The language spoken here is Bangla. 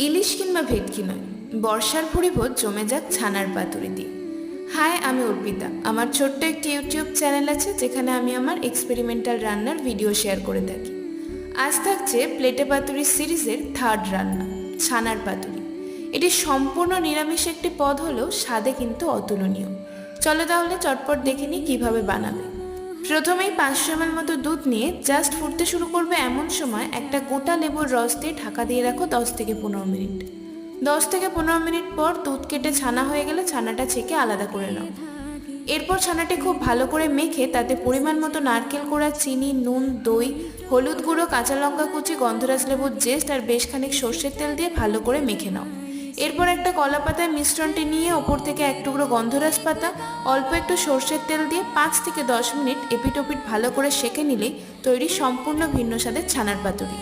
ইলিশ কিংবা ভেটকি নয়, বর্ষার পরিভোর জমে যাক ছানার পাতুরি দিয়ে। হাই, আমি অর্পিতা। আমার ছোট্ট একটি ইউটিউব চ্যানেল আছে যেখানে আমি আমার এক্সপেরিমেন্টাল রান্নার ভিডিও শেয়ার করে থাকি। আজ থাকছে প্লেটে পাতুরি সিরিজের থার্ড রান্না, ছানার পাতুরি। এটি সম্পূর্ণ নিরামিষ একটি পদ হলেও স্বাদে কিন্তু অতুলনীয়। চলো তাহলে চটপট দেখে নিই কীভাবে বানাবে। প্রথমেই 500 ml মতো দুধ নিয়ে জাস্ট ফুটতে শুরু করবে এমন সময় একটা গোটা লেবুর রস দিয়ে ঢাকা দিয়ে রাখো 10 থেকে 15 মিনিট। 10 থেকে 15 মিনিট পর দুধ কেটে ছানা হয়ে গেলে ছানাটা ছেঁকে আলাদা করে নাও। এরপর ছানাটি খুব ভালো করে মেখে তাতে পরিমাণ মতো নারকেল কোড়া, চিনি, নুন, দই, হলুদ গুঁড়ো, কাঁচা লঙ্কা কুচি, গন্ধরাজ লেবুর জেস্ট আর বেশ খানিক সর্ষের তেল দিয়ে ভালো করে মেখে নাও। এরপর একটা কলা পাতায় মিশ্রণটি নিয়ে ওপর থেকে এক টুকরো গন্ধরাজ পাতা, অল্প একটু সর্ষের তেল দিয়ে 5 থেকে 10 মিনিট এপিট ওপিট ভালো করে সেঁকে নিলেই তৈরি সম্পূর্ণ ভিন্ন স্বাদের ছানার পাতুরি।